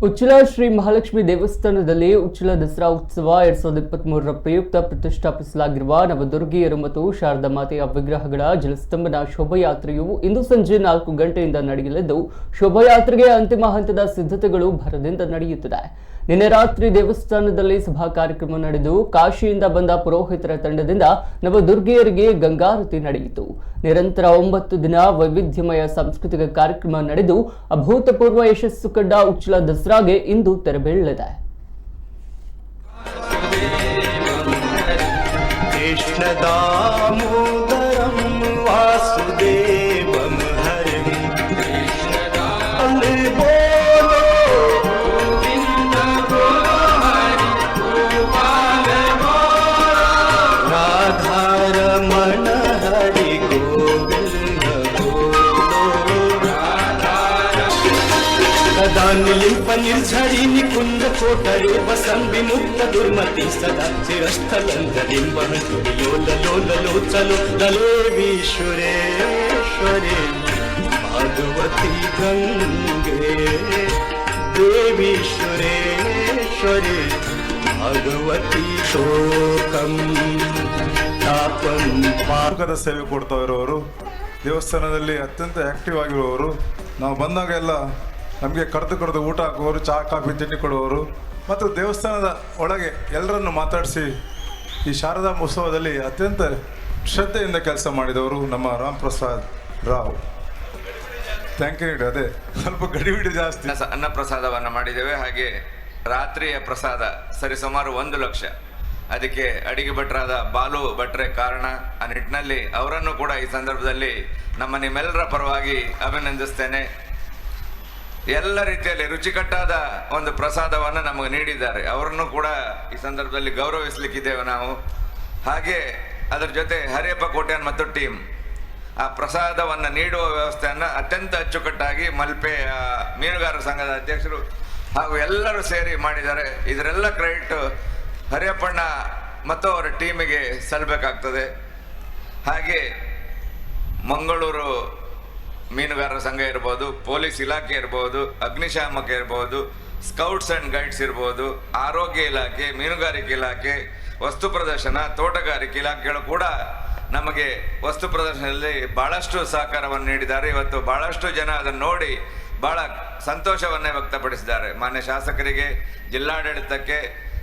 ಉಚ್ಚಿಲ ಶ್ರೀ ಮಹಾಲಕ್ಷ್ಮಿ ದೇವಸ್ಥಾನದಲ್ಲಿ ಉಚ್ಚಿಲ ದಸರಾ ಉತ್ಸವ 2023ರ ಪ್ರಯುಕ್ತ ಪ್ರತಿಷ್ಠಾಪಿಸಲಾಗಿರುವ ನವದುರ್ಗಿಯರು ಮತ್ತು ಶಾರದಾ ಮಾತೆಯ ವಿಗ್ರಹಗಳ ಜಲಸ್ತಂಭನ ಶೋಭಾಯಾತ್ರೆಯು ಇಂದು ಸಂಜೆ 4 ಗಂಟೆಯಿಂದ ನಡೆಯಲಿದ್ದು, ಶೋಭಾಯಾತ್ರೆಗೆ ಅಂತಿಮ ಹಂತದ ಸಿದ್ಧತೆಗಳು ಭರದಿಂದ ನಡೆಯುತ್ತಿದೆ. ನಿನ್ನೆ ರಾತ್ರಿ ದೇವಸ್ಥಾನದಲ್ಲಿ ಸಭಾ ಕಾರ್ಯಕ್ರಮ ನಡೆದು ಕಾಶಿಯಿಂದ ಬಂದ ಪುರೋಹಿತರ ತಂಡದಿಂದ ನವದುರ್ಗಿಯರಿಗೆ ಗಂಗಾರತಿ ನಡೆಯಿತು. ನಿರಂತರ 9 ದಿನ ವೈವಿಧ್ಯಮಯ ಸಾಂಸ್ಕೃತಿಕ ಕಾರ್ಯಕ್ರಮ ನಡೆದು ಅಭೂತಪೂರ್ವ ಯಶಸ್ಸು ಕಂಡ ಉಚ್ಚಿಲ ದಸರಾಗೆ ಇಂದು ತೆರೆಬೀಳಲಿದೆ. निर्झरी निकुंज कोटरे वसं विमुक्त दुर्मति सदा चिरस्थलंजलिं लोल लोल लो चलो ललेवीश्वरेश्वरे भगवती गंगे देवीश्वरेश्वरे भगवती शोकं तापं ಪಾಕದ ಸೇವೆ ಕೊಡ್ತಾ ಇರೋರು, ದೇವಸ್ಥಾನದಲ್ಲಿ ಅತ್ಯಂತ ಆಕ್ಟಿವ್ ಆಗಿರುವವರು, ನಾವು ಬಂದಾಗೆಲ್ಲ ನಮಗೆ ಕರೆದು ಊಟ ಹಾಕುವವರು, ಚಹಾ ಕಾಫಿ ತಿಂಡಿ ಕೊಡುವವರು ಮತ್ತು ದೇವಸ್ಥಾನದ ಒಳಗೆ ಎಲ್ಲರನ್ನು ಮಾತಾಡಿಸಿ ಈ ಶಾರದಾ ಉತ್ಸವದಲ್ಲಿ ಅತ್ಯಂತ ಶ್ರದ್ಧೆಯಿಂದ ಕೆಲಸ ಮಾಡಿದವರು ನಮ್ಮ ರಾಮ್ ಪ್ರಸಾದ್ ರಾವ್. Thank you. ಅದೇ ಸ್ವಲ್ಪ ಗಡಿಬಿಡಿ ಜಾಸ್ತಿ. ಅನ್ನ ಪ್ರಸಾದವನ್ನು ಮಾಡಿದ್ದೇವೆ. ಹಾಗೆ ರಾತ್ರಿಯ ಪ್ರಸಾದ ಸರಿಸುಮಾರು 1 ಲಕ್ಷ. ಅದಕ್ಕೆ ಅಡಿಗೆ ಭಟ್ರಾದ ಬಾಲು ಭಟ್ರೆ ಕಾರಣ. ಆ ನಿಟ್ಟಿನಲ್ಲಿ ಅವರನ್ನು ಕೂಡ ಈ ಸಂದರ್ಭದಲ್ಲಿ ನಿಮ್ಮೆಲ್ಲರ ಪರವಾಗಿ ಅಭಿನಂದಿಸ್ತೇನೆ. ಎಲ್ಲ ರೀತಿಯಲ್ಲಿ ರುಚಿಕಟ್ಟಾದ ಒಂದು ಪ್ರಸಾದವನ್ನು ನಮಗೆ ನೀಡಿದ್ದಾರೆ. ಅವರನ್ನು ಕೂಡ ಈ ಸಂದರ್ಭದಲ್ಲಿ ಗೌರವಿಸಲಿಕ್ಕಿದ್ದೇವೆ ನಾವು. ಹಾಗೆ ಅದರ ಜೊತೆ ಹರಿಯಪ್ಪ ಕೋಟ್ಯಾನ್ ಮತ್ತು ಟೀಮ್ ಆ ಪ್ರಸಾದವನ್ನು ನೀಡುವ ವ್ಯವಸ್ಥೆಯನ್ನು ಅತ್ಯಂತ ಅಚ್ಚುಕಟ್ಟಾಗಿ ಮಲ್ಪೆ ಮೀನುಗಾರರ ಸಂಘದ ಅಧ್ಯಕ್ಷರು ಹಾಗೂ ಎಲ್ಲರೂ ಸೇರಿ ಮಾಡಿದ್ದಾರೆ. ಇದರೆಲ್ಲ ಕ್ರೆಡಿಟ್ ಹರಿಯಪ್ಪಣ್ಣ ಮತ್ತು ಅವರ ಟೀಮಿಗೆ ಸಲ್ಲಬೇಕಾಗ್ತದೆ. ಹಾಗೆ ಮಂಗಳೂರು ಮೀನುಗಾರರ ಸಂಘ ಇರ್ಬೋದು, ಪೊಲೀಸ್ ಇಲಾಖೆ ಇರ್ಬೋದು, ಅಗ್ನಿಶಾಮಕ ಇರ್ಬೋದು, ಸ್ಕೌಟ್ಸ್ ಆ್ಯಂಡ್ ಗೈಡ್ಸ್ ಇರ್ಬೋದು, ಆರೋಗ್ಯ ಇಲಾಖೆ, ಮೀನುಗಾರಿಕೆ ಇಲಾಖೆ, ವಸ್ತು ಪ್ರದರ್ಶನ, ತೋಟಗಾರಿಕೆ ಇಲಾಖೆಗಳು ಕೂಡ ನಮಗೆ ವಸ್ತು ಪ್ರದರ್ಶನದಲ್ಲಿ ಭಾಳಷ್ಟು ಸಹಕಾರವನ್ನು ನೀಡಿದ್ದಾರೆ. ಇವತ್ತು ಭಾಳಷ್ಟು ಜನ ಅದನ್ನು ನೋಡಿ ಭಾಳ ಸಂತೋಷವನ್ನೇ ವ್ಯಕ್ತಪಡಿಸಿದ್ದಾರೆ. ಮಾನ್ಯ ಶಾಸಕರಿಗೆ, ಜಿಲ್ಲಾಡಳಿತಕ್ಕೆ,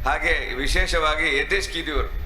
ಹಾಗೆ ವಿಶೇಷವಾಗಿ ಯತೀಶ್ ಕಿದಿಯೂರ್